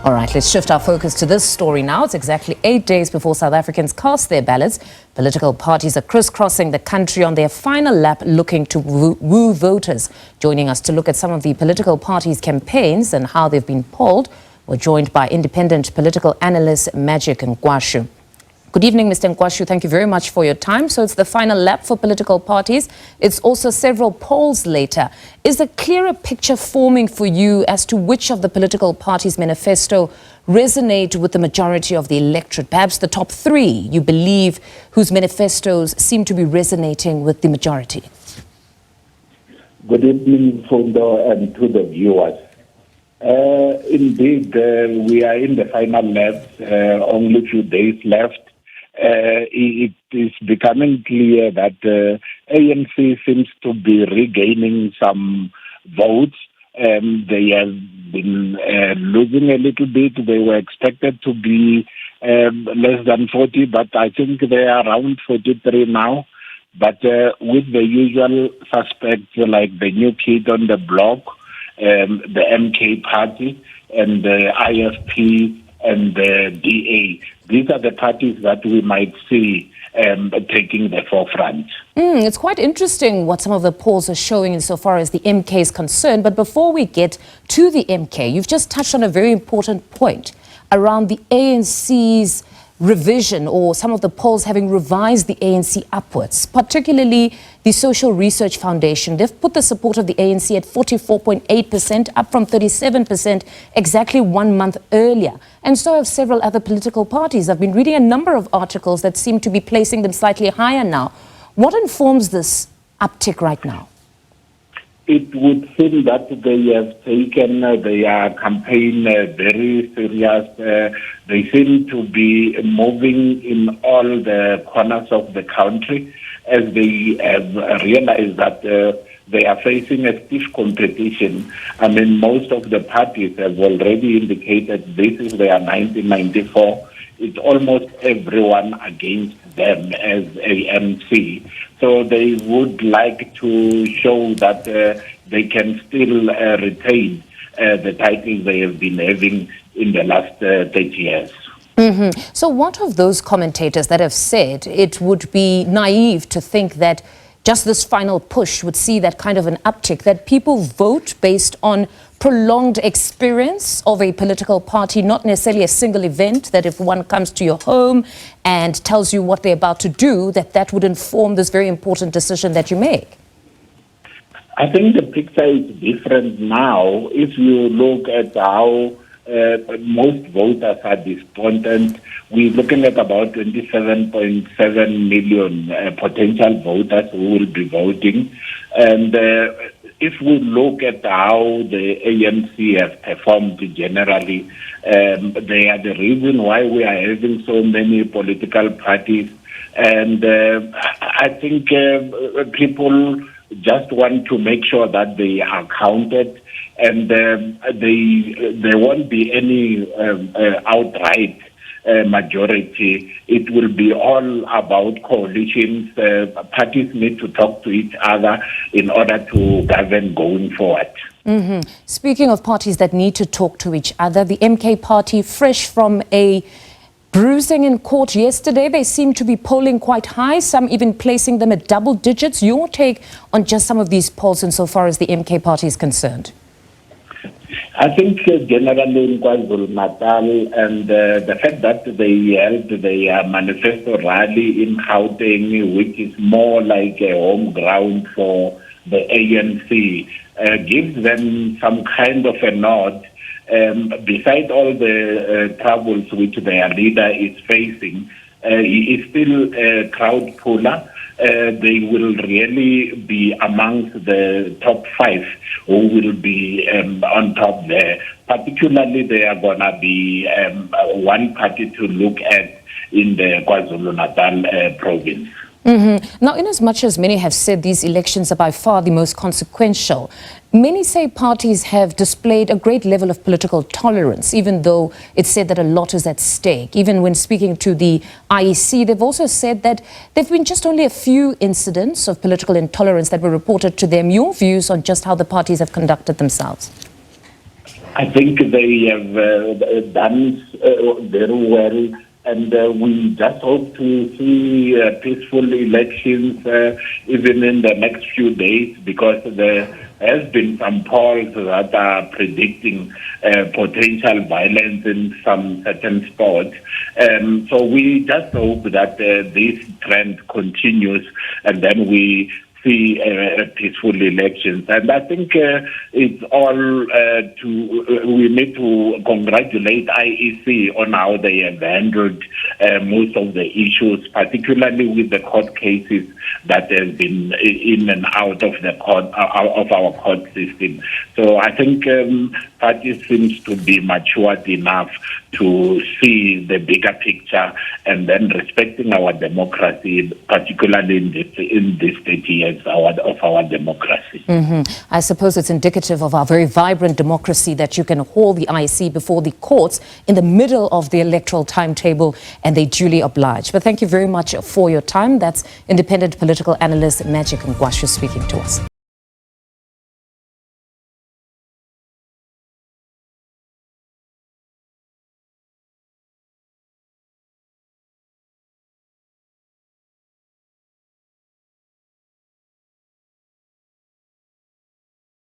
All right, let's shift our focus to this story now. It's exactly 8 days before South Africans cast their ballots. Political parties are crisscrossing the country on their final lap, looking to woo voters. Joining us to look at some of the political parties' campaigns and how they've been polled, we're joined by independent political analyst Nkwashu. Good evening, Mr. Nkwashu. Thank you very much for your time. So it's the final lap for political parties. It's also several polls later. Is a clearer picture forming for you as to which of the political parties' manifesto resonate with the majority of the electorate? Perhaps the top three, you believe, whose manifestos seem to be resonating with the majority? Good evening, Fundo, and to the viewers. Indeed, we are in the final lap, only a few days left. It is becoming clear that ANC seems to be regaining some votes. They have been losing a little bit. They were expected to be less than 40, but I think they are around 43 now. But with the usual suspects like the new kid on the block, the MK party and the IFP and the DA. These are the parties that we might see taking the forefront. It's quite interesting what some of the polls are showing insofar as the MK is concerned. But before we get to the MK, you've just touched on a very important point around the ANC's revision, or some of the polls having revised the ANC upwards, particularly the Social Research Foundation. They've put the support of the ANC at 44.8%, up from 37% exactly 1 month earlier. And so have several other political parties. I've been reading a number of articles that seem to be placing them slightly higher now. What informs this uptick right now? It would seem that they have taken their campaign very serious. They seem to be moving in all the corners of the country as they have realized that they are facing a stiff competition. I mean, most of the parties have already indicated this is their 1994. It's almost everyone against them as ANC. So they would like to show that they can still retain the titles they have been having in the last 30 years. So what of those commentators that have said it would be naive to think that just this final push would see that kind of an uptick, that people vote based on prolonged experience of a political party, not necessarily a single event, that if one comes to your home and tells you what they're about to do, that would inform this very important decision that you make? I think the picture is different now. If you look at how most voters are despondent, we're looking at about 27.7 million potential voters who will be voting. And if we look at how the ANC have performed generally, they are the reason why we are having so many political parties. And I think people just want to make sure that they are counted, and there won't be any outright majority. It will be all about coalitions. Parties need to talk to each other in order to govern going forward. Speaking of parties that need to talk to each other, the MK party, fresh from a bruising in court yesterday, they seem to be polling quite high, some even placing them at double digits. Your take on just some of these polls insofar as the MK party is concerned? I think generally in KwaZulu-Natal, and the fact that they held their manifesto rally in Gauteng, which is more like a home ground for the ANC, gives them some kind of a nod. Beside all the troubles which their leader is facing, he is still a crowd puller. They will really be amongst the top 5 who will be on top there. Particularly, they are going to be one party to look at in the KwaZulu-Natal province. Now, in as much as many have said these elections are by far the most consequential, many say parties have displayed a great level of political tolerance, even though it's said that a lot is at stake. Even when speaking to the IEC, they've also said that there have been just only a few incidents of political intolerance that were reported to them. Your views on just how the parties have conducted themselves? I think they have done very well, and we just hope to see peaceful elections even in the next few days, because there has been some polls that are predicting potential violence in some certain spots. So we just hope that this trend continues, and then we see peaceful elections. And I think it's all we need to congratulate IEC on how they have handled most of the issues, particularly with the court cases that have been in and out of the court, of our court system. So I think parties seems to be matured enough to see the bigger picture, and then respecting our democracy, particularly in this 30 years of our democracy. I suppose it's indicative of our very vibrant democracy that you can haul the IEC before the courts in the middle of the electoral timetable and they duly oblige. But thank you very much for your time. That's independent political analyst Nkwashu speaking to us.